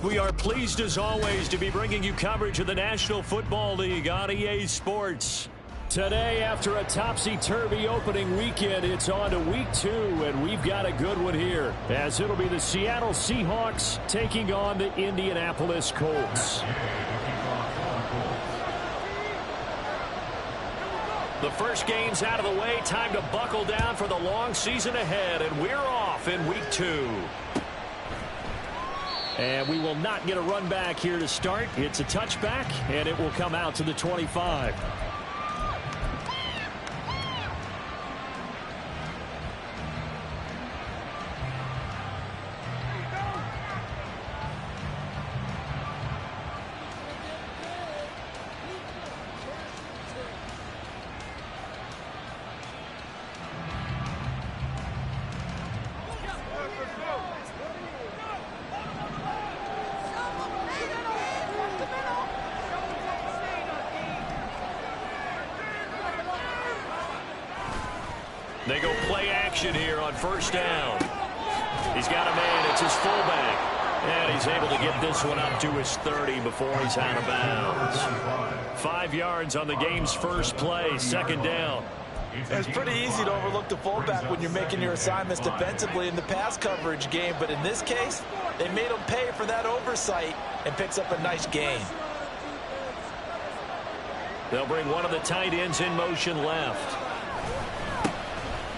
We are pleased as always to be bringing you coverage of the National Football League on EA Sports. Today, after a topsy-turvy opening weekend, it's on to week 2, and we've got a good one here, as it'll be the Seattle Seahawks taking on the Indianapolis Colts. The first game's out of the way. Time to buckle down for the long season ahead, and we're off in week 2. And we will not get a run back here to start. It's a touchback, and it will come out to the 25. They go play action here on first down. He's got a man. It's his fullback. And he's able to get this one up to his 30 before he's out of bounds. 5 yards on the game's first play, second down. It's pretty easy to overlook the fullback when you're making your assignments defensively in the pass coverage game. But in this case, they made him pay for that oversight and picks up a nice gain. They'll bring one of the tight ends in motion left.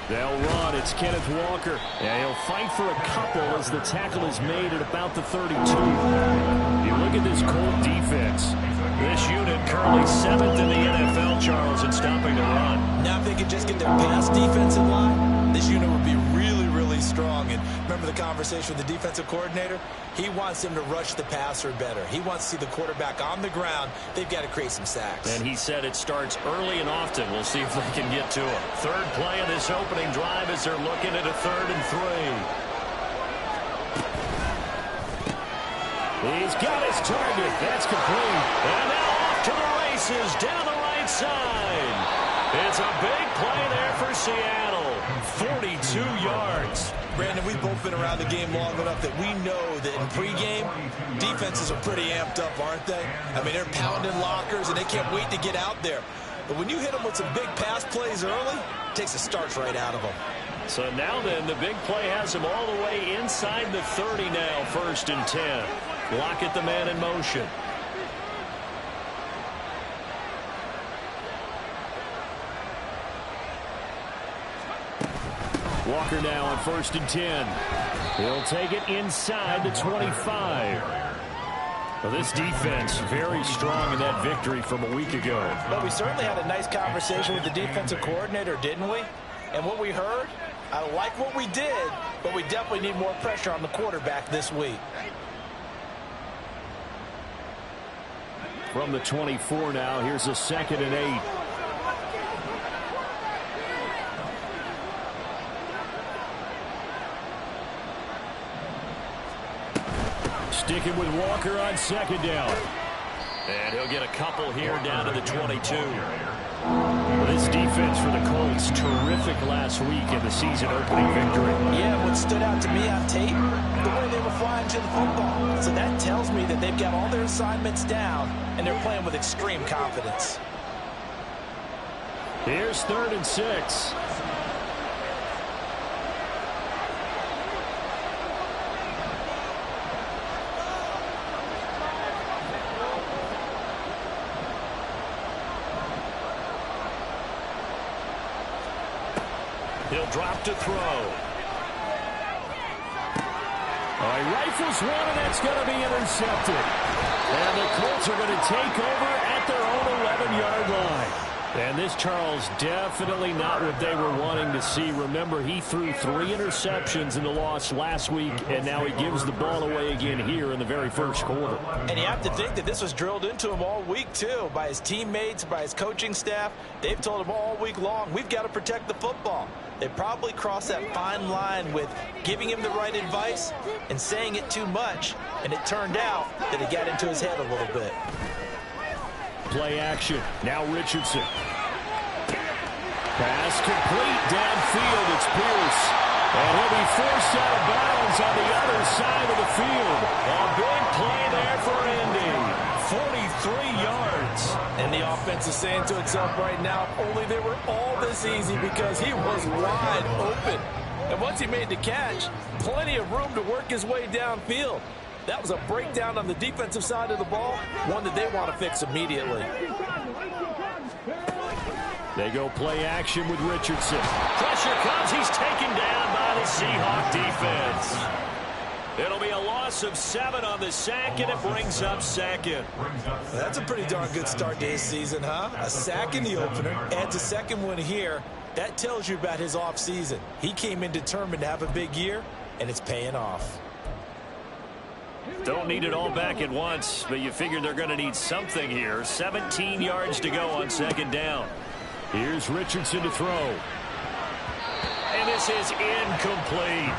They'll run. It's Kenneth Walker. And he'll fight for a couple as the tackle is made at about the 32. You look at this Colt defense. This unit currently 7th in the NFL, Charles, in stopping the run. Now if they could just get their pass defense in line, this unit would be really, really strong. And remember the conversation with the defensive coordinator? He wants them to rush the passer better. He wants to see the quarterback on the ground. They've got to create some sacks. And he said it starts early and often. We'll see if they can get to it. Third play of this opening drive as they're looking at a 3rd and 3. He's got his target. That's complete. And now off to the races down the right side. It's a big play there for Seattle. 42 yards. Brandon, we've both been around the game long enough that we know that in pregame, defenses are pretty amped up, aren't they? I mean, they're pounding lockers, and they can't wait to get out there. But when you hit them with some big pass plays early, it takes the starch right out of them. So now then, the big play has him all the way inside the 30 now, 1st and 10. Lockett the man in motion. Walker now on 1st and 10. He'll take it inside the 25. Well, this defense very strong in that victory from a week ago. But we certainly had a nice conversation with the defensive coordinator, didn't we? And what we heard, I like what we did, but we definitely need more pressure on the quarterback this week. From the 24 now, here's a 2nd and 8. Sticking with Walker on 2nd down. And he'll get a couple here down to the 22. This defense for the Colts, terrific last week in the season opening victory. Yeah, what stood out to me on tape, the way they were flying to the football. So that tells me that they've got all their assignments down, and they're playing with extreme confidence. Here's 3rd and 6. He'll drop to throw. He rifles one, and that's going to be intercepted. And the Colts are going to take over at their own 11-yard line. And this, Charles, definitely not what they were wanting to see. Remember, he threw 3 interceptions in the loss last week, and now he gives the ball away again here in the very first quarter. And you have to think that this was drilled into him all week, too, by his teammates, by his coaching staff. They've told him all week long, we've got to protect the football. They probably crossed that fine line with giving him the right advice and saying it too much, and it turned out that it got into his head a little bit. Play action. Now Richardson. Pass complete downfield. It's Pierce. And he'll be forced out of bounds on the other side of the field. A big play there for Indy. 43 yards. And the offense is saying to itself right now, if only they were all this easy, because he was wide open. And once he made the catch, plenty of room to work his way downfield. That was a breakdown on the defensive side of the ball, one that they want to fix immediately. They go play action with Richardson. Pressure comes. He's taken down by the Seahawk defense. It'll be a loss of 7 on the sack, and it brings up second. That's a pretty darn good start to his season, huh? A sack in the opener, adds a second one here. That tells you about his offseason. He came in determined to have a big year, and it's paying off. Don't need it all back at once, but you figure they're going to need something here. 17 yards to go on second down. Here's Richardson to throw. And this is incomplete.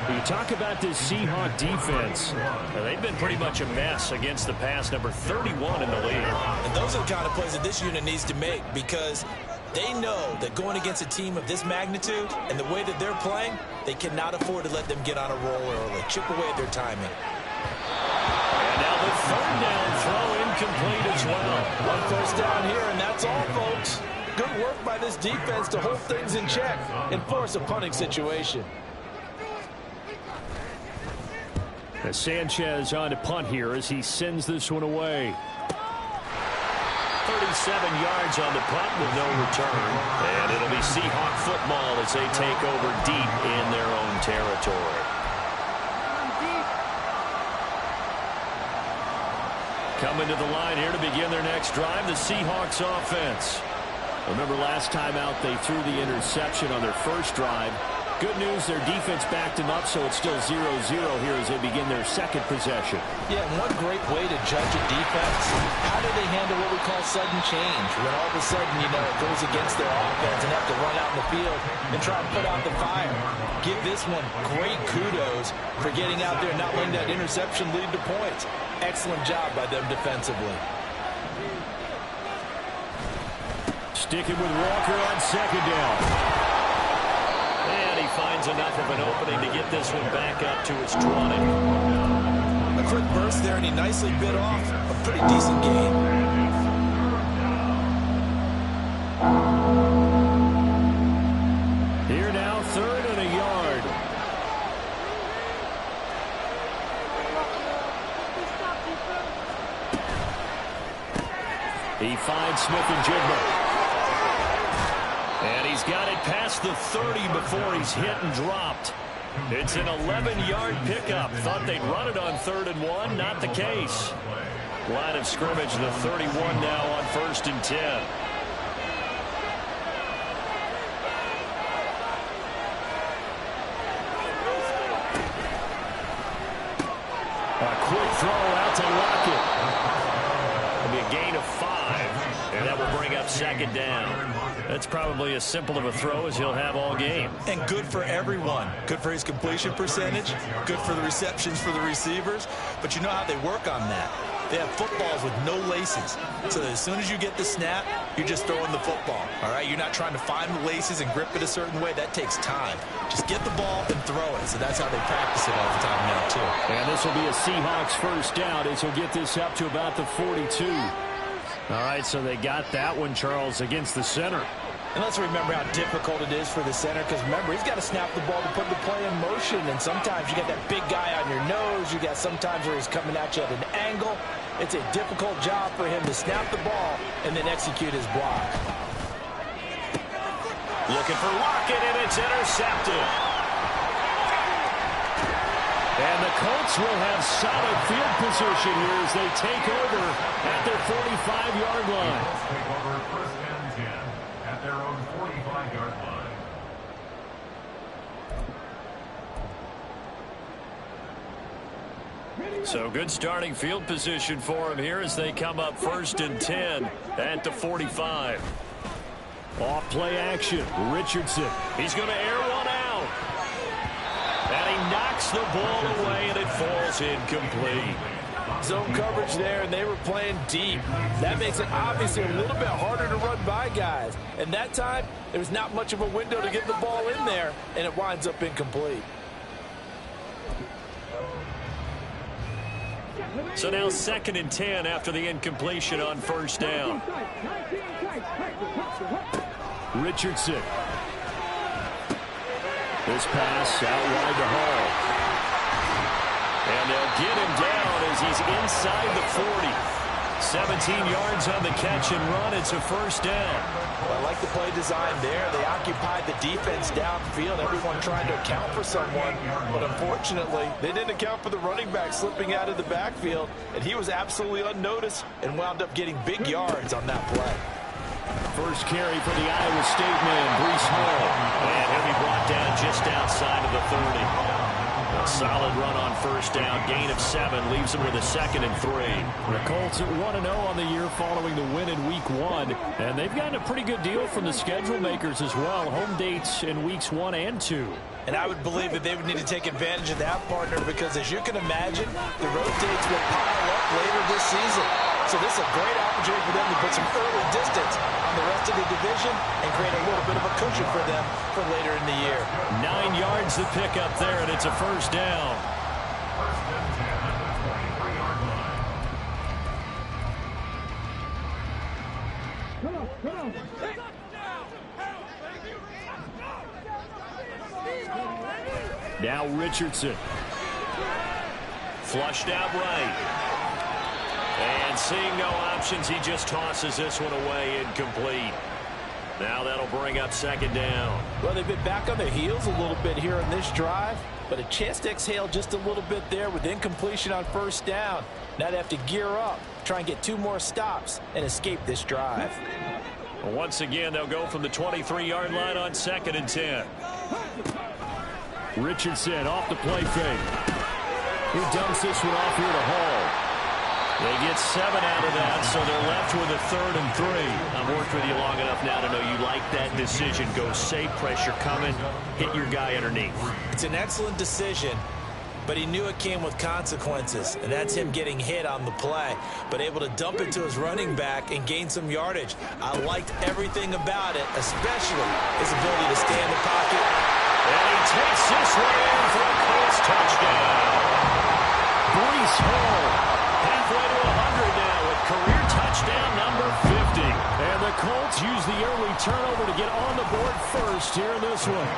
You talk about this Seahawk defense. They've been pretty much a mess against the pass, number 31 in the league. And those are the kind of plays that this unit needs to make, because they know that going against a team of this magnitude and the way that they're playing, they cannot afford to let them get on a roll early. Chip away at their timing. And now the third down throw incomplete as well. 1 first down here, and that's all, folks. Good work by this defense to hold things in check and force a punting situation. As Sanchez on to punt here as he sends this one away. 37 yards on the punt with no return. And it'll be Seahawk football as they take over deep in their own territory. Coming to the line here to begin their next drive, the Seahawks offense. Remember last time out they threw the interception on their first drive. Good news, their defense backed them up, so it's still 0-0 here as they begin their second possession. Yeah, and one great way to judge a defense, how do they handle what we call sudden change? When all of a sudden, you know, it goes against their offense and have to run out in the field and try to put out the fire. Give this one great kudos for getting out there and not letting that interception lead to points. Excellent job by them defensively. Sticking with Walker on second down. And he finds enough of an opening to get this one back up to his 20. A quick burst there, and he nicely bit off a pretty decent gain. Here now, 3rd and a yard. He finds Smith and Jigba. And he's got it past the 30 before he's hit and dropped. It's an 11-yard pickup. Thought they'd run it on 3rd and 1. Not the case. Line of scrimmage, the 31 now on 1st and 10. A quick throw out to Lockett. It'll be a gain of 5, and that will bring up second down. That's probably as simple of a throw as he'll have all game. And good for everyone. Good for his completion percentage. Good for the receptions for the receivers. But you know how they work on that. They have footballs with no laces. So that as soon as you get the snap, you're just throwing the football. All right? You're not trying to find the laces and grip it a certain way. That takes time. Just get the ball and throw it. So that's how they practice it all the time now, too. And this will be a Seahawks first down as he'll get this up to about the 42. All right, so they got that one, Charles, against the center. And let's remember how difficult it is for the center, because remember, he's got to snap the ball to put the play in motion, and sometimes you got that big guy on your nose. You got sometimes where he's coming at you at an angle. It's a difficult job for him to snap the ball and then execute his block. Looking for Lockett, and it's intercepted. And the Colts will have solid field position here as they take over at their 45-yard line. Take over first and 10 at their own 45-yard line. So good starting field position for him here as they come up first and 10 at the 45. Off play action. Richardson. He's going to air one out. And he knocks the ball away, and it falls incomplete. Zone coverage there, and they were playing deep. That makes it obviously a little bit harder to run by guys. And that time, there was not much of a window to get the ball in there, and it winds up incomplete. So now 2nd and 10 after the incompletion on first down. Richardson. This pass out wide to Hall. And they'll get him down as he's inside the 40. 17 yards on the catch and run. It's a first down. Well, I like the play design there. They occupied the defense downfield. Everyone trying to account for someone. But unfortunately, they didn't account for the running back slipping out of the backfield. And he was absolutely unnoticed and wound up getting big yards on that play. First carry for the Iowa State man, Breece Hall. And he'll be brought down just outside of the 30. A solid run on first down. Gain of 7 leaves them with a 2nd and 3. The Colts at 1-0 on the year following the win in Week 1. And they've gotten a pretty good deal from the schedule makers as well. Home dates in Weeks 1 and 2. And I would believe that they would need to take advantage of that, partner, because as you can imagine, the road dates will pile up later this season. So this is a great opportunity for them to put some early distance on the rest of the division and create a little bit of a cushion for them for later in the year. 9 yards to pick up there, and it's a first down. First and 10 at the 23-yard line. Now Richardson. Flushed out right. And seeing no options, he just tosses this one away incomplete. Now that'll bring up 2nd down. Well, they've been back on their heels a little bit here on this drive, but a chance to exhale just a little bit there with incompletion on first down. Now they have to gear up, try and get 2 more stops, and escape this drive. Once again, they'll go from the 23-yard line on 2nd and 10. Richardson off the play fake. He dumps this one off here to Hall. They get 7 out of that, so they're left with a 3rd and 3. I've worked with you long enough now to know you like that decision. Go safe, pressure coming, hit your guy underneath. It's an excellent decision, but he knew it came with consequences, and that's him getting hit on the play, but able to dump it to his running back and gain some yardage. I liked everything about it, especially his ability to stay in the pocket. And he takes this one in for a Colts touchdown. Breece Hall. Halfway to 100 now with career touchdown number 50. And the Colts use the early turnover to get on the board first here in this one.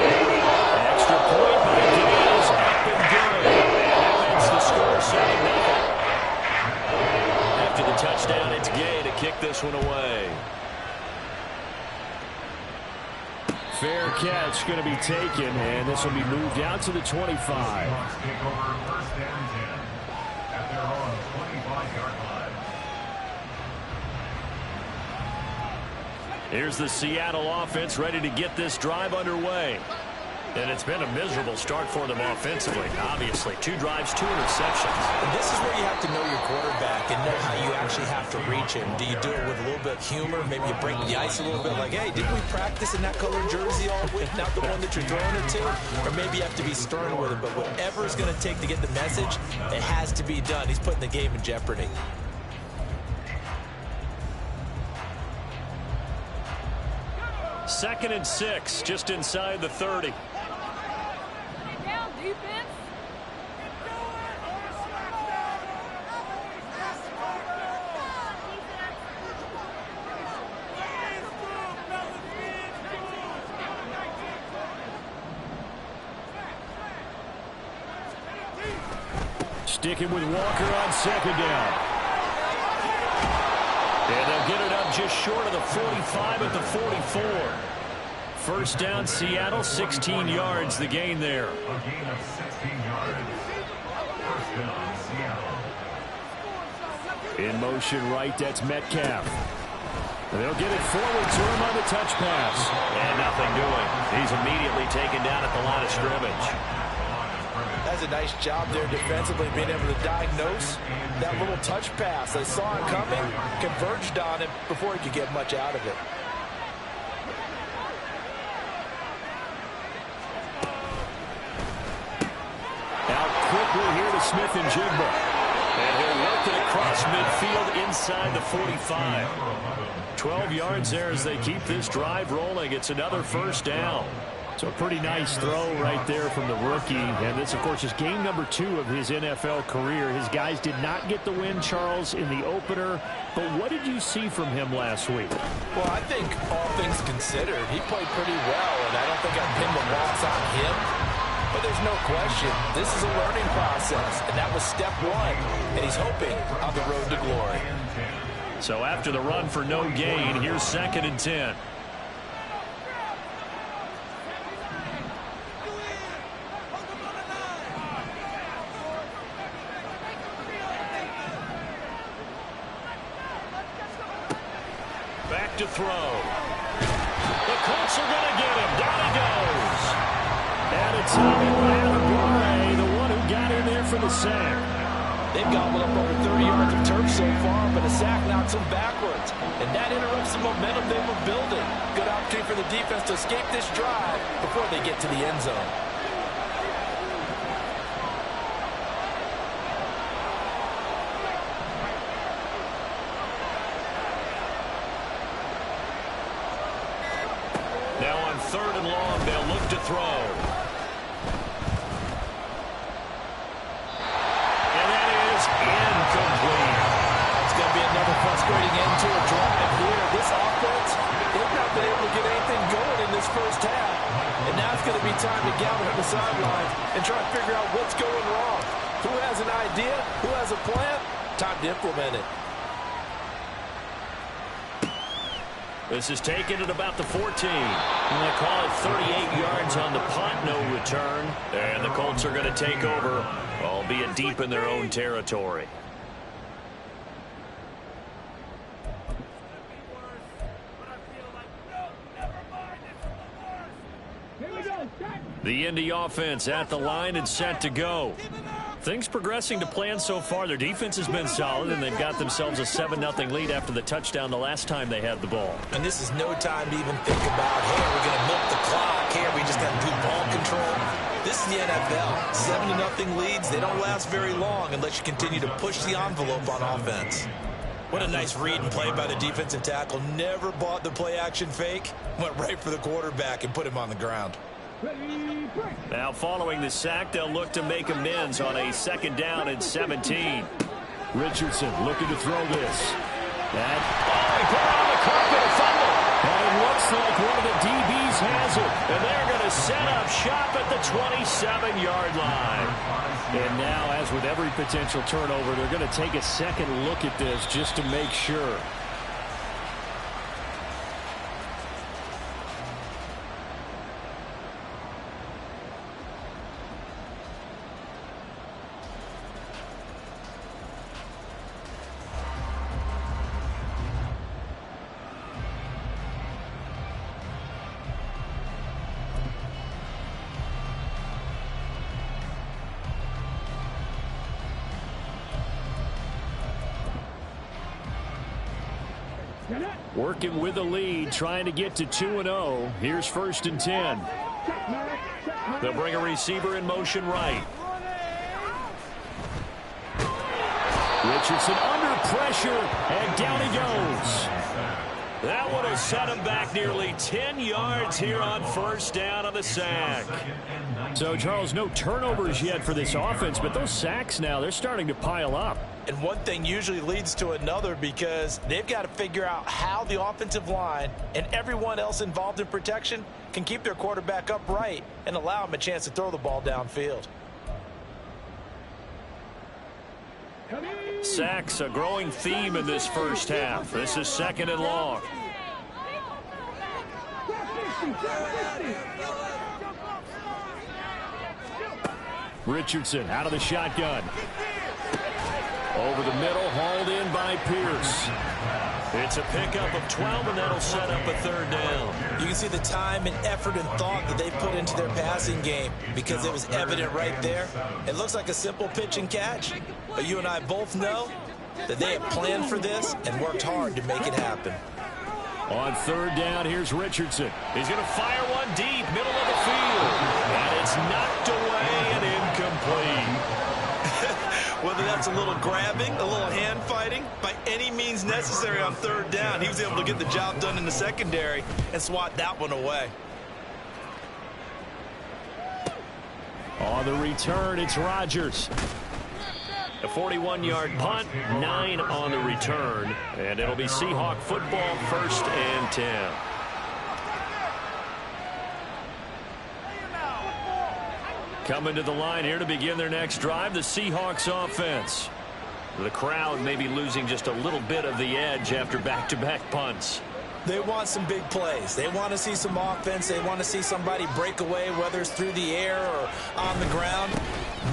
Extra point by Gay is up and good. And that's the score, 7-0. After the touchdown, it's Gay to kick this one away. Fair catch going to be taken, and this will be moved out to the 25. Take over first and 10 at their own 25-yard line. Here's the Seattle offense ready to get this drive underway. And it's been a miserable start for them offensively. Obviously, 2 drives, 2 interceptions. And this is where you have to know your quarterback and know how you actually have to reach him. Do you do it with a little bit of humor? Maybe you break the ice a little bit like, hey, didn't we practice in that colored jersey all week? Not the one that you're throwing it to? Or maybe you have to be stern with him. But whatever it's going to take to get the message, it has to be done. He's putting the game in jeopardy. Second and 6, just inside the 30. Defense. Sticking with Walker on 2nd down. And they'll get it up just short of the 45 at the 44. First down, Seattle, 16 yards, the gain there. A gain of 16 yards. First down, Seattle. In motion right, that's Metcalf. They'll get it forward to him on the touch pass. And nothing doing. He's immediately taken down at the line of scrimmage. That's a nice job there defensively, being able to diagnose that little touch pass. They saw it coming, converged on it before he could get much out of it. Out quickly here to Smith and Jigba. And he'll work it across midfield inside the 45. 12 yards there as they keep this drive rolling. It's another first down. So a pretty nice throw right there from the rookie. And this, of course, is game number 2 of his NFL career. His guys did not get the win, Charles, in the opener. But what did you see from him last week? Well, I think all things considered, he played pretty well. And I don't think I'd pin the loss on him. But there's no question, this is a learning process. And that was step 1. And he's hoping on the road to glory. So after the run for no gain, here's 2nd and 10. Back to throw. The Colts are going to get him. Down he goes. And it's Tommy, the one who got in there for the sack. They've gobbled up over 30 yards of turf so far, but a sack knocks them backwards. And that interrupts the momentum they were building. Good opportunity for the defense to escape this drive before they get to the end zone. Now on 3rd and long, they'll look to throw. Incomplete. It's going to be another frustrating end to a drive here. This offense, they've not been able to get anything going in this first half. And now it's going to be time to gather on the sidelines and try to figure out what's going wrong. Who has an idea? Who has a plan? Time to implement it. This is taken at about the 14. And they call it 38 yards on the punt, no return. And the Colts are going to take over, albeit deep in their own territory. The Indy offense at the line and set to go. Things progressing to plan so far. Their defense has been solid, and they've got themselves a 7-0 lead after the touchdown the last time they had the ball. And this is no time to even think about, hey, we're going to milk the clock. Here, we just got to do ball control. This is the NFL. 7-0 leads, they don't last very long unless you continue to push the envelope on offense. What a nice read and play by the defensive tackle. Never bought the play-action fake. Went right for the quarterback and put him on the ground. Now following the sack, they'll look to make amends on a 2nd down and 17. Richardson looking to throw this. He put it on the carpet, a fumble. And it looks like one of the DBs has it. And they're going to set up shop at the 27-yard line. And now, as with every potential turnover, they're going to take a second look at this just to make sure. Working with the lead, trying to get to 2-0. Here's 1st and 10. They'll bring a receiver in motion right. Richardson under pressure, and down he goes. That would have set him back nearly 10 yards here on 1st down on the sack. So, Charles, no turnovers yet for this offense, but those sacks now, they're starting to pile up. And one thing usually leads to another because they've got to figure out how the offensive line and everyone else involved in protection can keep their quarterback upright and allow him a chance to throw the ball downfield. Sacks, a growing theme in this first half. This is 2nd and long. Richardson out of the shotgun. Over the middle, hauled in by Pierce. It's a pickup of 12, and that'll set up a third down. You can see the time and effort and thought that they put into their passing game because it was evident right there. It looks like a simple pitch and catch, but you and I both know that they have planned for this and worked hard to make it happen. On third down, here's Richardson. He's going to fire one deep, middle of the field. And it's knocked away and incomplete. Whether that's a little grabbing, a little hand fighting, by any means necessary on third down, he was able to get the job done in the secondary and swat that one away. On the return, it's Rodgers. A 41-yard punt, 9 on the return, and it'll be Seahawk football, 1st and 10. Coming to the line here to begin their next drive, the Seahawks offense. The crowd may be losing just a little bit of the edge after back-to-back punts. They want some big plays. They want to see some offense. They want to see somebody break away, whether it's through the air or on the ground.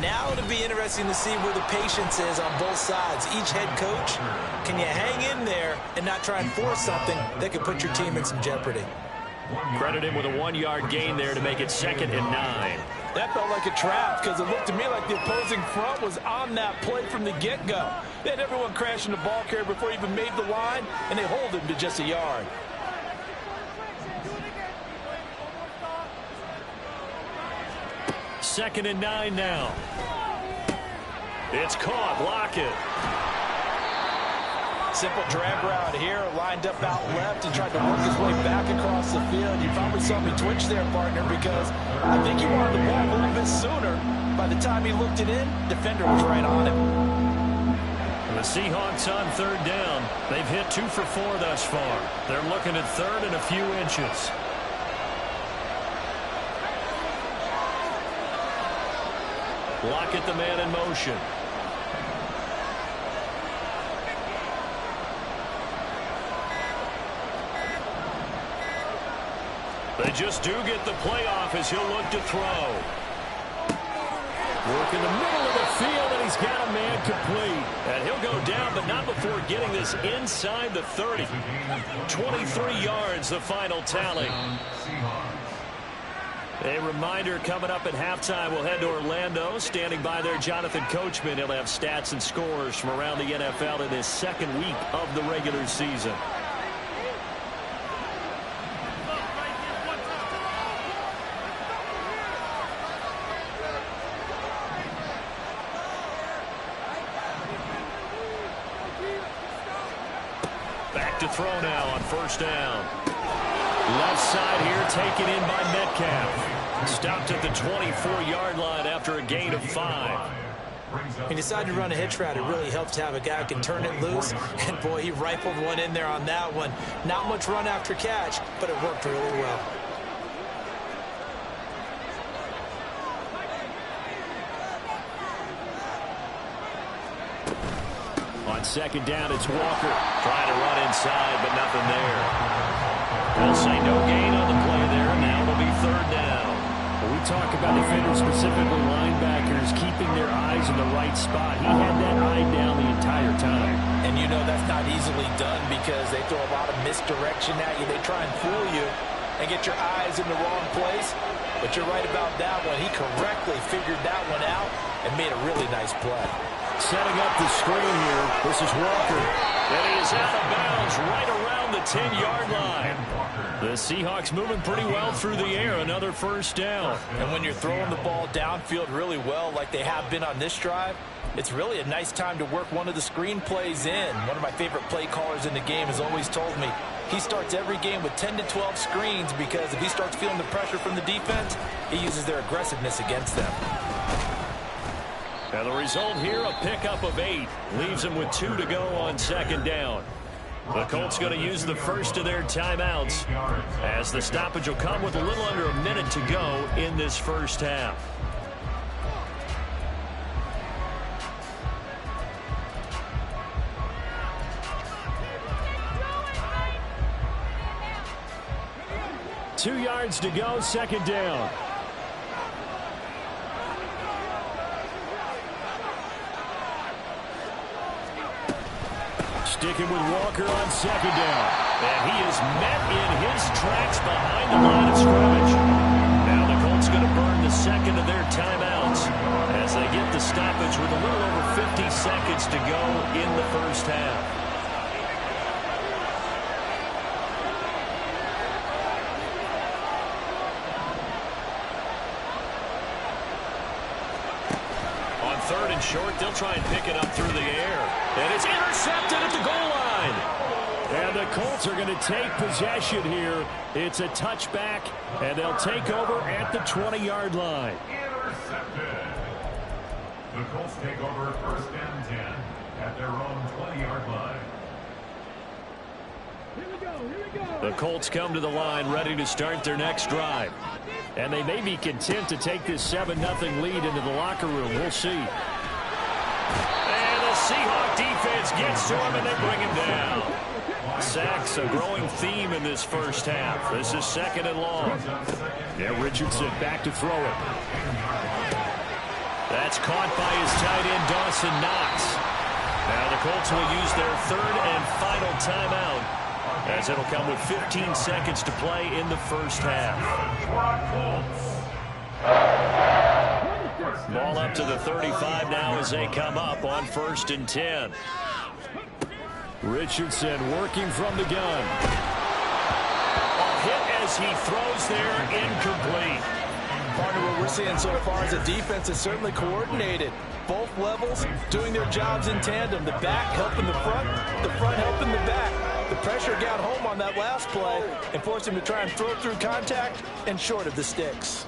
Now it'll be interesting to see where the patience is on both sides. Each head coach, can you hang in there and not try and force something that could put your team in some jeopardy? Credit him with a 1-yard gain there to make it 2nd and 9. That felt like a trap because it looked to me like the opposing front was on that play from the get-go. They had everyone crashing the ball carrier before he even made the line, and they hold him to just a yard. Second and 9 now. It's caught. Lockett. Simple drag route here, lined up out left and tried to work his way back across the field. You probably saw me twitch there, partner, because I think he wanted the ball a little bit sooner. By the time he looked it in, defender was right on him. The Seahawks on third down. They've hit 2 for 4 thus far. They're looking at third and a few inches. Lockett, the man in motion. They just do get the playoff as he'll look to throw. Work in the middle of the field, and he's got a man complete. And he'll go down, but not before getting this inside the 30. 23 yards, the final tally. A reminder, coming up at halftime, we'll head to Orlando. Standing by there, Jonathan Coachman. He'll have stats and scores from around the NFL in his 2nd week of the regular season. Back to throw now on first down. Left side here taken in by Metcalf. Stopped at the 24-yard line after a gain of 5. He decided to run a hitch route. It really helps to have a guy who can turn it loose. And, boy, he rifled one in there on that one. Not much run after catch, but it worked really well. On second down, it's Walker. Trying to run inside, but nothing there. They'll say no gain on the play there. Now it'll be third down. When we talk about defenders, specifically linebackers, keeping their eyes in the right spot, he had that eye down the entire time. And you know that's not easily done because they throw a lot of misdirection at you. They try and fool you and get your eyes in the wrong place. But you're right about that one. He correctly figured that one out and made a really nice play. Setting up the screen here. This is Walker. And he is out of bounds right around the 10-yard line. The Seahawks moving pretty well through the air. Another first down. And when you're throwing the ball downfield really well like they have been on this drive, it's really a nice time to work one of the screen plays in. One of my favorite play callers in the game has always told me he starts every game with 10 to 12 screens because if he starts feeling the pressure from the defense, he uses their aggressiveness against them. And the result here, a pickup of 8. Leaves them with 2 to go on second down. The Colts going to use the first of their timeouts as the stoppage will come with a little under a minute to go in this first half. 2 yards to go, second down. Sticking with Walker on second down. And he is met in his tracks behind the line of scrimmage. Now the Colts going to burn the second of their timeouts as they get the stoppage with a little over 50 seconds to go in the first half. Third and short, they'll try and pick it up through the air. And it's intercepted at the goal line. And the Colts are going to take possession here. It's a touchback, and they'll take over at the 20-yard line. Intercepted. The Colts take over first and 10 at their own 20-yard line. The Colts come to the line ready to start their next drive. And they may be content to take this 7-0 lead into the locker room. We'll see. And the Seahawk defense gets to him, and they bring him down. Sacks, a growing theme in this first half. This is second and long. Yeah, Richardson back to throw it. That's caught by his tight end, Dawson Knox. Now the Colts will use their third and final timeout, as it'll come with 15 seconds to play in the first half. Ball up to the 35 now as they come up on first and 10. Richardson working from the gun. A hit as he throws there, incomplete. Partner, what we're seeing so far is the defense is certainly coordinated. Both levels doing their jobs in tandem. The back helping the front helping the back. The pressure got home on that last play and forced him to try and throw through contact and short of the sticks.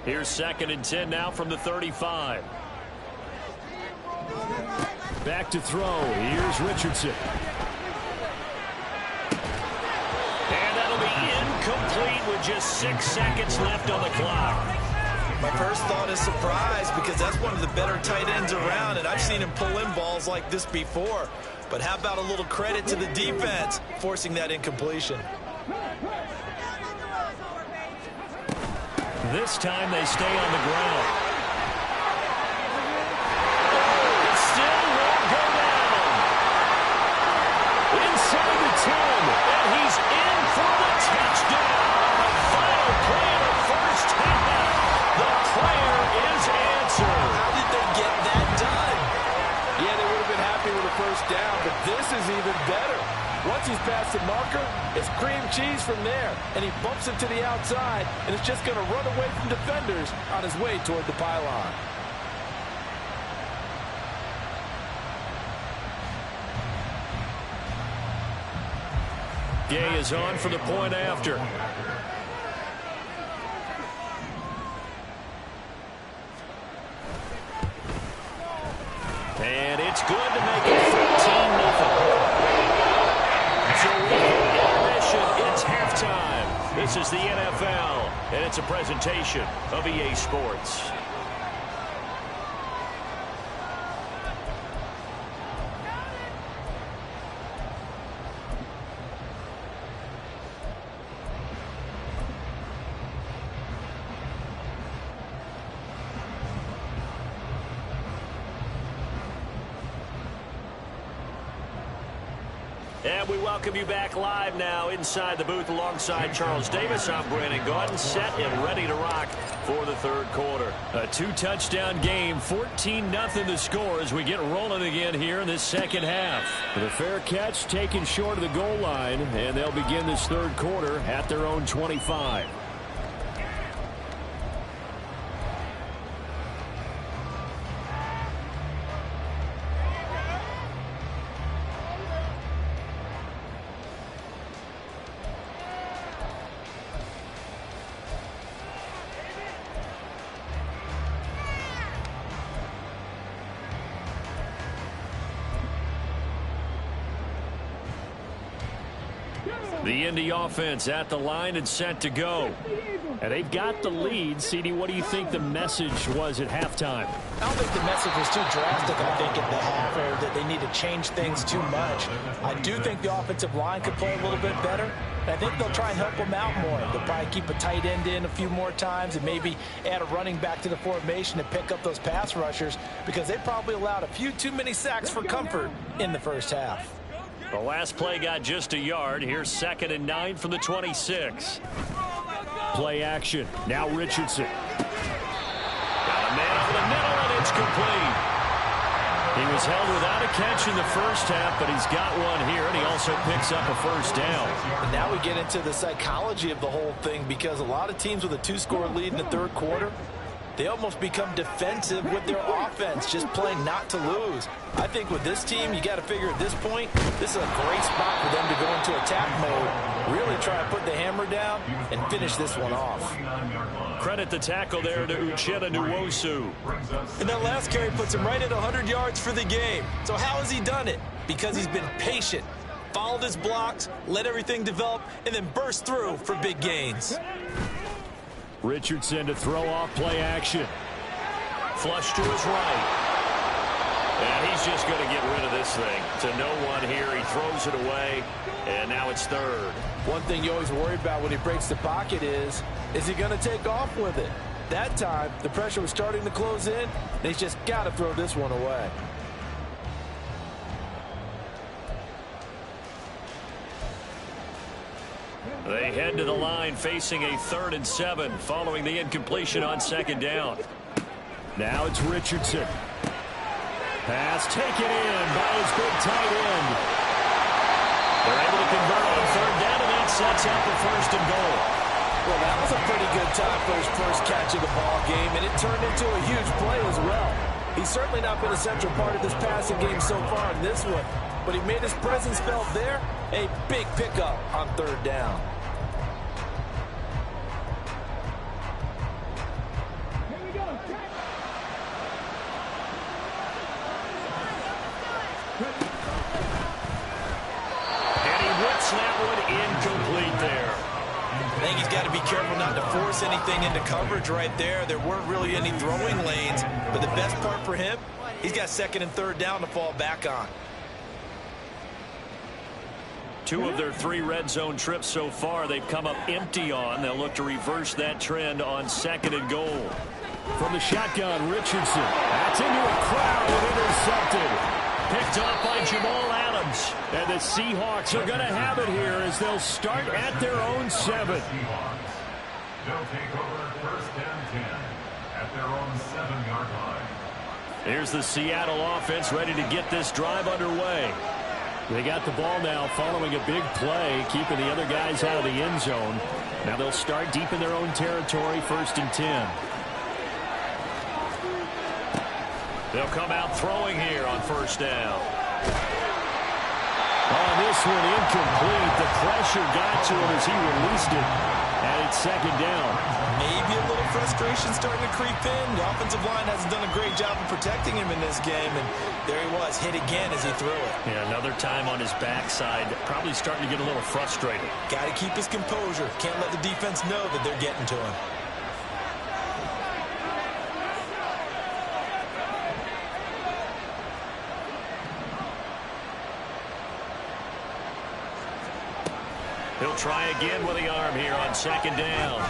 Here's second and 10 now from the 35. Back to throw. Here's Richardson. And that'll be incomplete with just 6 seconds left on the clock. My first thought is surprise, because that's one of the better tight ends around, and I've seen him pull in balls like this before. But how about a little credit to the defense forcing that incompletion? This time they stay on the ground. It still won't go down. Inside the 10, and he's in for the touchdown. Final play of the first half. The prayer is answered. How did they get that done? Yeah, they would have been happy with the first down, but this is even better. Once he's past the marker, it's cream cheese from there, and he bumps it to the outside, and it's just going to run away from defenders on his way toward the pylon. Gay is on for the point after. And it's good to make it 14-0. So we hit intermission. It's halftime. This is the NFL, and it's a presentation of EA Sports. And we welcome you back live now inside the booth alongside Charles Davis. I'm Brandon Gaudin, set and ready to rock for the third quarter. A 2-touchdown game, 14-0 the score as we get rolling again here in this second half. The fair catch taken short of the goal line, and they'll begin this third quarter at their own 25. The Indy offense at the line and set to go. And they've got the lead. CD, what do you think the message was at halftime? I don't think the message was too drastic, I think, at the half, or that they need to change things too much. I do think the offensive line could play a little bit better. And I think they'll try and help him out more. They'll probably keep a tight end in a few more times and maybe add a running back to the formation to pick up those pass rushers because they probably allowed a few too many sacks for comfort in the first half. The last play got just a yard. Here's 2nd and 9 from the 26. Play action. Now Richardson. Got a man over the middle, and it's complete. He was held without a catch in the first half, but he's got one here, and he also picks up a first down. And now we get into the psychology of the whole thing because a lot of teams with a 2-score lead in the third quarter, they almost become defensive with their offense, just playing not to lose. I think with this team, you got to figure at this point, this is a great spot for them to go into attack mode, really try to put the hammer down and finish this one off. Credit the tackle there to Uchenna Nwosu. And that last carry puts him right at 100 yards for the game. So how has he done it? Because he's been patient, followed his blocks, let everything develop, and then burst through for big gains. Richardson to throw off play action. Flush to his right. And he's just going to get rid of this thing. To no one here. He throws it away, and now it's 3rd. One thing you always worry about when he breaks the pocket is he going to take off with it? That time, the pressure was starting to close in, and he's just got to throw this one away. They head to the line facing a 3rd and 7 following the incompletion on 2nd down. Now it's Richardson. Pass taken in by his big tight end. They're able to convert on 3rd down, and that sets up the 1st and goal. Well, that was a pretty good time for his first catch of the ball game, and it turned into a huge play as well. He's certainly not been a central part of this passing game so far in this one, but he made his presence felt there. A big pickup on 3rd down. That one incomplete there. I think he's got to be careful not to force anything into coverage right there. There weren't really any throwing lanes, but the best part for him, he's got 2nd and 3rd down to fall back on. 2 of their 3 red zone trips so far they've come up empty on. They'll look to reverse that trend on 2nd and goal. From the shotgun, Richardson. That's into a crowd and intercepted. Picked off by Jamal Adams. And the Seahawks are going to have it here as they'll start at their own 7. They'll take over 1st and 10 at their own 7-yard line. Here's the Seattle offense ready to get this drive underway. They got the ball now following a big play, keeping the other guys out of the end zone. Now they'll start deep in their own territory, 1st and 10. They'll come out throwing here on 1st down. On this one, incomplete. The pressure got to him as he released it. And it's 2nd down. Maybe a little frustration starting to creep in. The offensive line hasn't done a great job of protecting him in this game. And there he was, hit again as he threw it. Yeah, another time on his backside. Probably starting to get a little frustrated. Got to keep his composure. Can't let the defense know that they're getting to him. He'll try again with the arm here on 2nd down.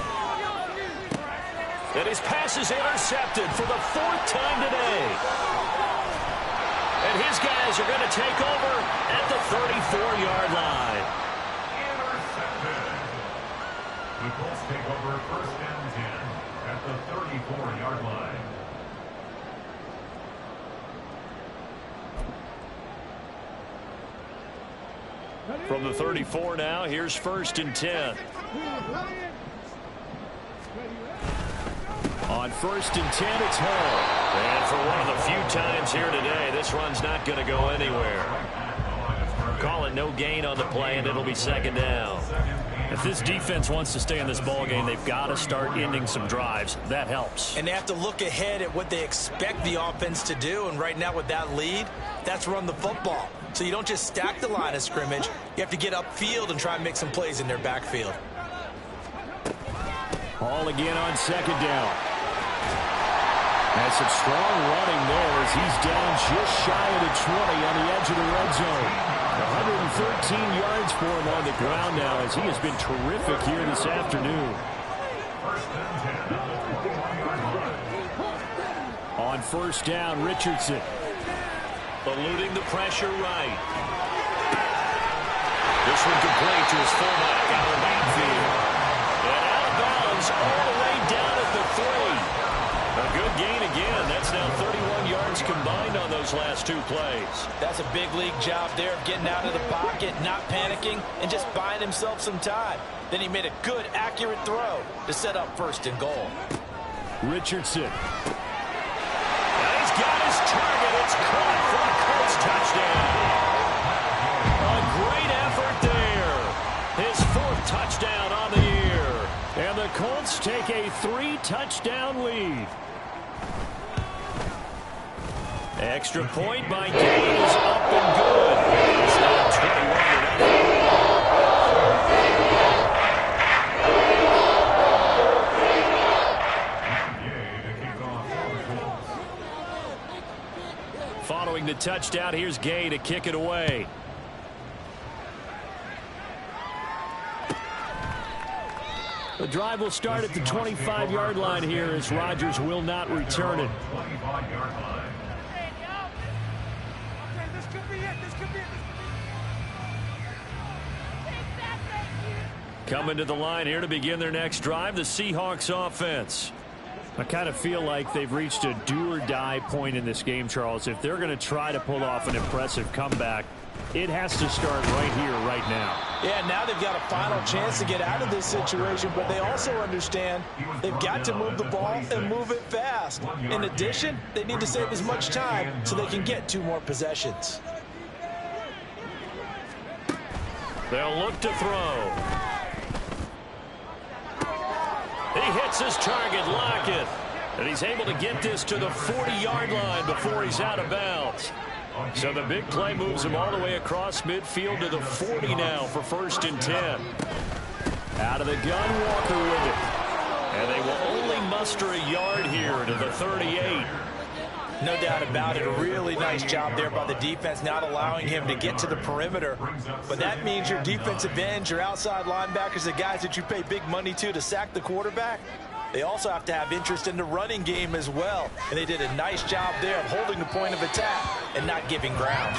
And his pass is intercepted for the 4th time today. And his guys are going to take over at the 34-yard line. Intercepted. The Colts take over 1st and 10 at the 34-yard line. From the 34 now, here's 1st and 10. On 1st and 10, it's Hall. And for one of the few times here today, this run's not going to go anywhere. Call it no gain on the play, and it'll be 2nd down. If this defense wants to stay in this ballgame, they've got to start ending some drives. That helps. And they have to look ahead at what they expect the offense to do. And right now with that lead, that's run the football. So you don't just stack the line of scrimmage. You have to get upfield and try and make some plays in their backfield. Hall again on 2nd down. That's some strong running there as he's down just shy of the 20 on the edge of the red zone. 113 yards for him on the ground now, as he has been terrific here this afternoon. On first down, Richardson. Eluding the pressure right. This one complete to his fullback out of Mayfield. And out of bounds all the way down at the 3. A good gain again. That's now 31 yards combined on those last 2 plays. That's a big league job there of getting out of the pocket, not panicking, and just buying himself some time. Then he made a good, accurate throw to set up first and goal. Richardson. And he's got his target. It's caught for a Colts touchdown. A great effort there. His 4th touchdown on the year. And the Colts take a 3-touchdown lead. Extra point by Gay is up and good. It's now 21-0. Following the touchdown, here's Gay to kick it away. The drive will start at the 25-yard line here as Rodgers will not return it. Coming to the line here to begin their next drive, the Seahawks offense. I kind of feel like they've reached a do-or-die point in this game, Charles. If they're going to try to pull off an impressive comeback, it has to start right here, right now. Yeah, now they've got a final chance to get out of this situation, but they also understand they've got to move the ball and move it fast. In addition, they need to save as much time so they can get 2 more possessions. They'll look to throw. He hits his target, Lockett. And he's able to get this to the 40-yard line before he's out of bounds. So the big play moves him all the way across midfield to the 40 now for 1st and 10. Out of the gun, Walker with it. And they will only muster a yard here to the 38. No doubt about it. A really nice job there by the defense, not allowing him to get to the perimeter. But that means your defensive ends, your outside linebackers, the guys that you pay big money to sack the quarterback, they also have to have interest in the running game as well. And they did a nice job there of holding the point of attack and not giving ground.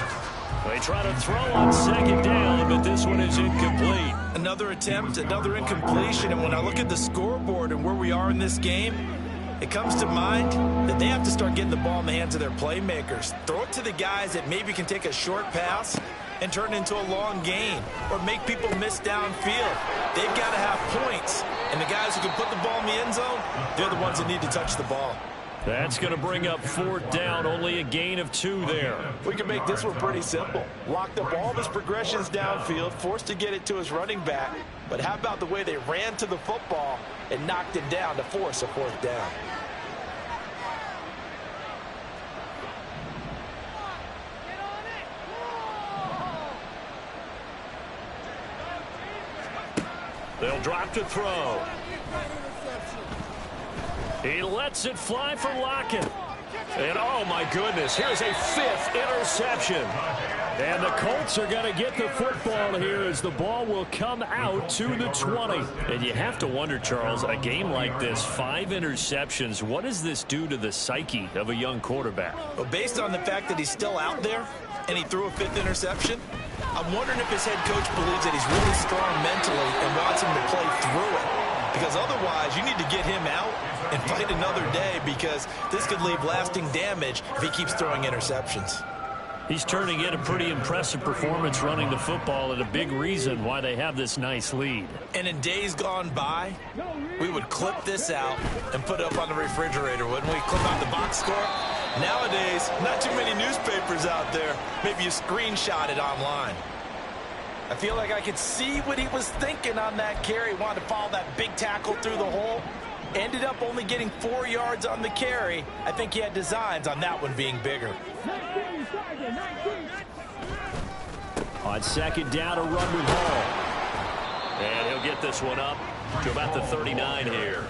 They try to throw on 2nd down, but this one is incomplete. Another attempt, another incompletion. And when I look at the scoreboard and where we are in this game, it comes to mind that they have to start getting the ball in the hands of their playmakers. Throw it to the guys that maybe can take a short pass and turn it into a long gain or make people miss downfield. They've got to have points. And the guys who can put the ball in the end zone, they're the ones that need to touch the ball. That's going to bring up 4th down, only a gain of 2 there. We can make this one pretty simple. Locked up all of his progressions downfield, forced to get it to his running back. But how about the way they ran to the football and knocked it down to force a 4th down? They'll drop to throw. He lets it fly for Lockett. And oh my goodness, here's a 5th interception. And the Colts are going to get the football here as the ball will come out to the 20. And you have to wonder, Charles, a game like this, 5 interceptions, what does this do to the psyche of a young quarterback? Well, based on the fact that he's still out there and he threw a 5th interception, I'm wondering if his head coach believes that he's really strong mentally and wants him to play through it. Because otherwise, you need to get him out and fight another day, because this could leave lasting damage if he keeps throwing interceptions. He's turning in a pretty impressive performance running the football, and a big reason why they have this nice lead. And in days gone by, we would clip this out and put it up on the refrigerator, wouldn't we? Clip out the box score. Nowadays, not too many newspapers out there. Maybe you screenshot it online. I feel like I could see what he was thinking on that carry. Wanted to follow that big tackle through the hole. Ended up only getting 4 yards on the carry. I think he had designs on that one being bigger. On 2nd down, a run with Hall. And he'll get this one up to about the 39 here.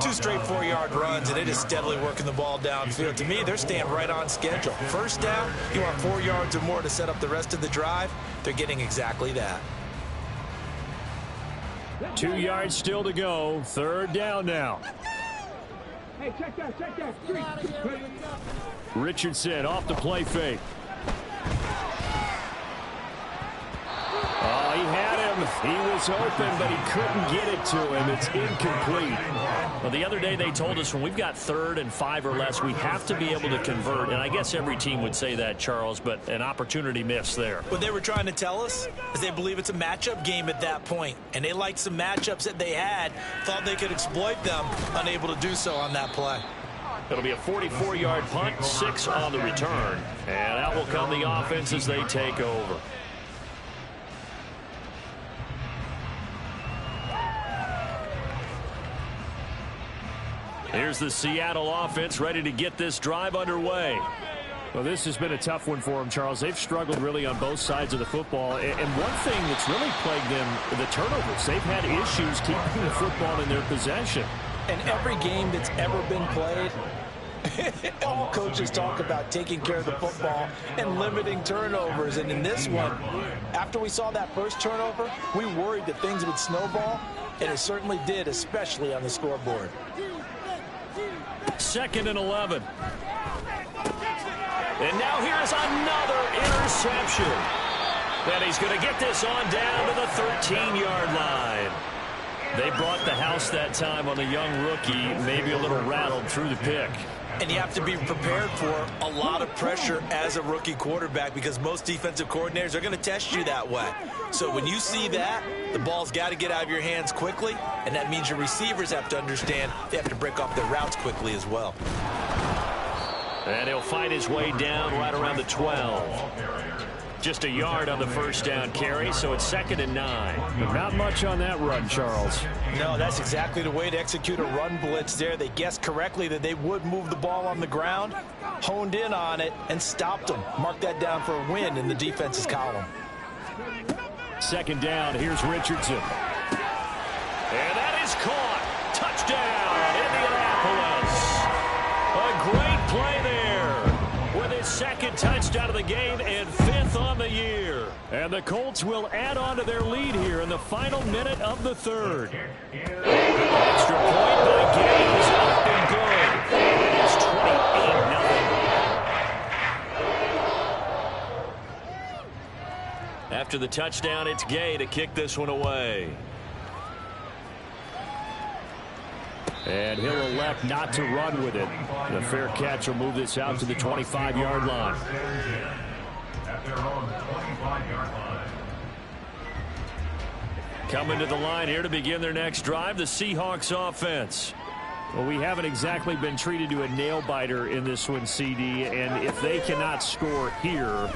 2 straight 4-yard runs, and they just steadily working the ball downfield. To me, they're staying right on schedule. First down, you want 4 yards or more to set up the rest of the drive. They're getting exactly that. 2 yards still to go. 3rd down now. Hey, check that. Richardson off the play fake. Oh, he had him. He was open, but he couldn't get it to him. It's incomplete. Well, the other day they told us when we've got 3rd and 5 or less, we have to be able to convert. And I guess every team would say that, Charles, but an opportunity missed there. What they were trying to tell us is they believe it's a matchup game at that point. And they liked some matchups that they had, thought they could exploit them, unable to do so on that play. It'll be a 44-yard punt, 6 on the return. And out will come the offense as they take over. Here's the Seattle offense ready to get this drive underway. Well, this has been a tough one for them, Charles. They've struggled really on both sides of the football. And one thing that's really plagued them, the turnovers. They've had issues keeping the football in their possession. And every game that's ever been played, all coaches talk about taking care of the football and limiting turnovers. And in this one, after we saw that first turnover, we worried that things would snowball, and it certainly did, especially on the scoreboard. 2nd and 11. And now here's another interception. And he's going to get this on down to the 13-yard line. They brought the house that time on the young rookie, maybe a little rattled through the pick. And you have to be prepared for a lot of pressure as a rookie quarterback because most defensive coordinators are going to test you that way. So when you see that, the ball's got to get out of your hands quickly, and that means your receivers have to understand they have to break off their routes quickly as well. And he'll find his way down right around the 12. Just a yard on the first down carry, so it's 2nd and 9. But not much on that run, Charles. No, that's exactly the way to execute a run blitz there. They guessed correctly that they would move the ball on the ground, honed in on it, and stopped them. Mark that down for a win in the defense's column. 2nd down, here's Richardson. And that is caught. Touchdown, Indianapolis. A great play there with his 2nd touchdown of the game and 5th on the year. And the Colts will add on to their lead here in the final minute of the 3rd. Extra point by Gaines, up and good. It is 28-0. After the touchdown, it's Gay to kick this one away. And he'll elect not to run with it. The fair catch will move this out to the 25-yard line. At their own 25-yard line. Coming to the line here to begin their next drive, the Seahawks offense. Well, we haven't exactly been treated to a nail-biter in this one, CD, and if they cannot score here,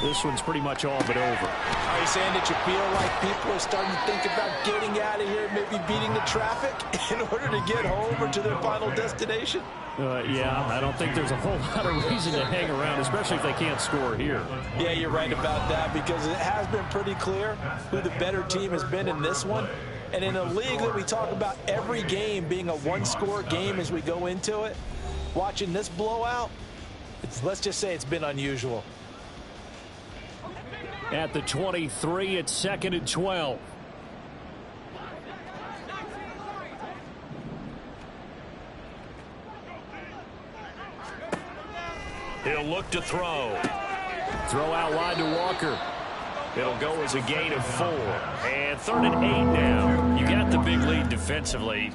this one's pretty much all but over. Are you saying that you feel like people are starting to think about getting out of here, maybe beating the traffic in order to get home or to their final destination? Yeah, I don't think there's a whole lot of reason to hang around, especially if they can't score here. Yeah, you're right about that because it has been pretty clear who the better team has been in this one. And in a league that we talk about every game being a one-score game as we go into it, watching this blowout, let's just say it's been unusual. At the 23, it's 2nd and 12. He'll look to throw. Throw out wide to Walker. It'll go as a gain of 4. And 3rd and 8 now. You got the big lead defensively.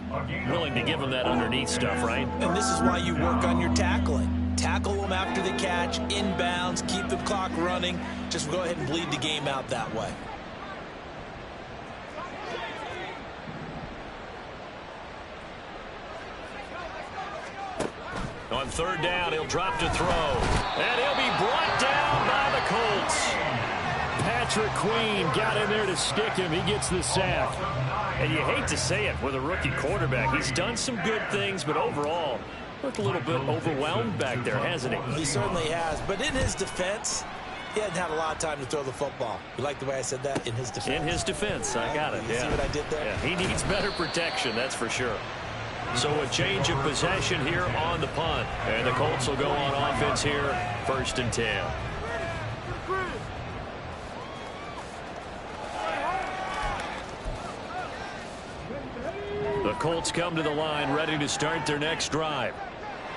Willing to give them that underneath stuff, right? And this is why you work on your tackling. Tackle them after the catch, inbounds, keep the clock running. Just go ahead and bleed the game out that way. On 3rd down, he'll drop to throw. And he'll be brought down by the Colts. Patrick Queen got in there to stick him. He gets the sack. And you hate to say it with a rookie quarterback. He's done some good things, but overall, looked a little bit overwhelmed back there, hasn't he? He certainly has. But in his defense, he hadn't had a lot of time to throw the football. You like the way I said that? In his defense. In his defense. I got it. You see what I did there? Yeah, he needs better protection, that's for sure. So a change of possession here on the punt. And the Colts will go on offense here, 1st and 10. The Colts come to the line ready to start their next drive.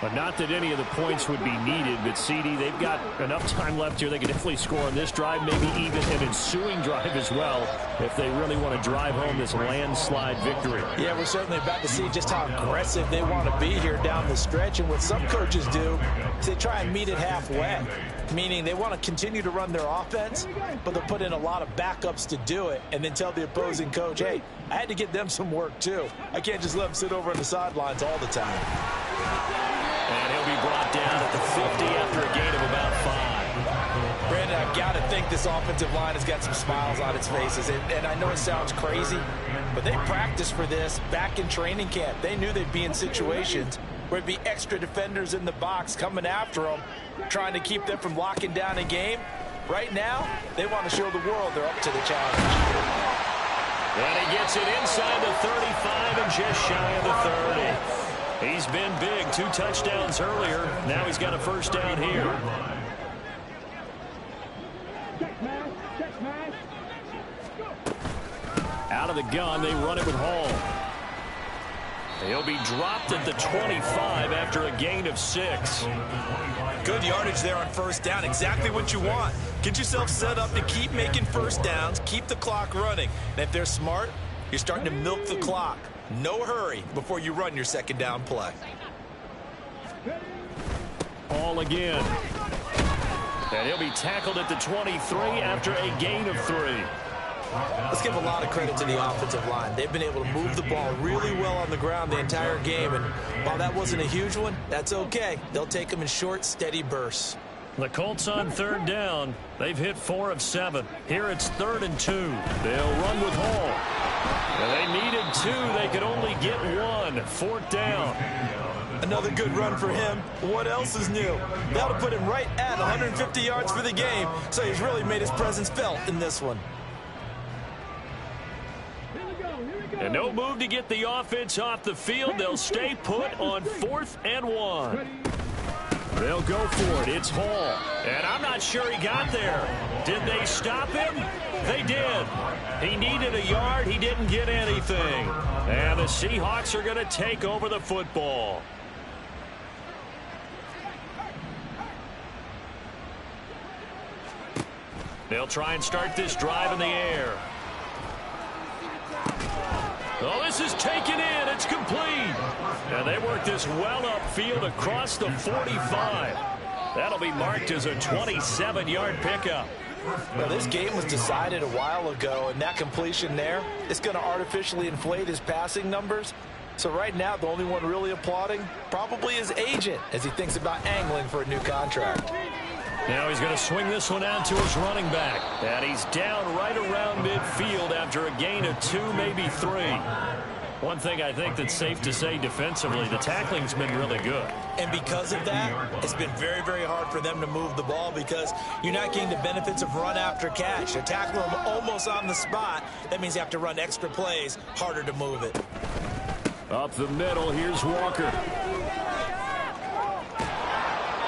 But not that any of the points would be needed, but CD, they've got enough time left here. They can definitely score on this drive, maybe even an ensuing drive as well, if they really want to drive home this landslide victory. Yeah, we're certainly about to see just how aggressive they want to be here down the stretch. And what some coaches do is they try and meet it halfway, meaning they want to continue to run their offense, but they'll put in a lot of backups to do it and then tell the opposing coach, hey, I had to give them some work too. I can't just let them sit over on the sidelines all the time. And he'll be brought down at the 50 after a gain of about 5. Brandon, I've got to think this offensive line has got some smiles on its faces. And I know it sounds crazy, but they practiced for this back in training camp. They knew they'd be in situations where it'd be extra defenders in the box coming after them, trying to keep them from locking down a game. Right now, they want to show the world they're up to the challenge. And he gets it inside the 35 and just shy of the 30. He's been big, 2 touchdowns earlier. Now he's got a 1st down here. Out of the gun, they run it with Hall. He'll be dropped at the 25 after a gain of 6. Good yardage there on 1st down. Exactly what you want. Get yourself set up to keep making 1st downs, keep the clock running. And if they're smart, you're starting to milk the clock. No hurry before you run your 2nd down play. Hall again. And he'll be tackled at the 23 after a gain of 3. Let's give a lot of credit to the offensive line. They've been able to move the ball really well on the ground the entire game. And while that wasn't a huge one, that's okay. They'll take them in short, steady bursts. The Colts on 3rd down. They've hit 4 of 7. Here it's 3rd and 2. They'll run with Hall. And they needed 2. They could only get 1. 4th down. Another good run for him. What else is new? That'll put him right at 150 yards for the game. So he's really made his presence felt in this one. And no move to get the offense off the field. They'll stay put on 4th and 1. They'll go for it. It's Hall. And I'm not sure he got there. Did they stop him? They did. He needed a yard. He didn't get anything. And the Seahawks are going to take over the football. They'll try and start this drive in the air. Oh, this is taken in. It's complete. And they work this well upfield across the 45. That'll be marked as a 27-yard pickup. Well, this game was decided a while ago, and that completion there is going to artificially inflate his passing numbers. So right now, the only one really applauding probably his agent as he thinks about angling for a new contract. Now he's going to swing this one out to his running back. And he's down right around midfield after a gain of 2, maybe 3. One thing I think that's safe to say defensively, the tackling's been really good. And because of that, it's been very, very hard for them to move the ball because you're not getting the benefits of run after catch. They tackle them almost on the spot. That means you have to run extra plays, harder to move it. Up the middle, here's Walker.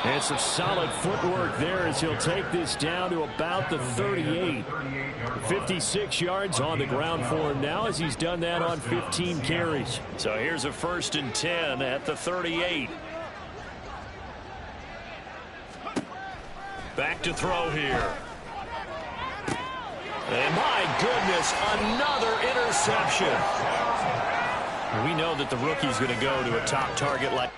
And some solid footwork there as he'll take this down to about the 38. 56 yards on the ground for him now as he's done that on 15 carries. So here's a 1st and 10 at the 38. Back to throw here. And my goodness, another interception. We know that the rookie's going to go to a top target like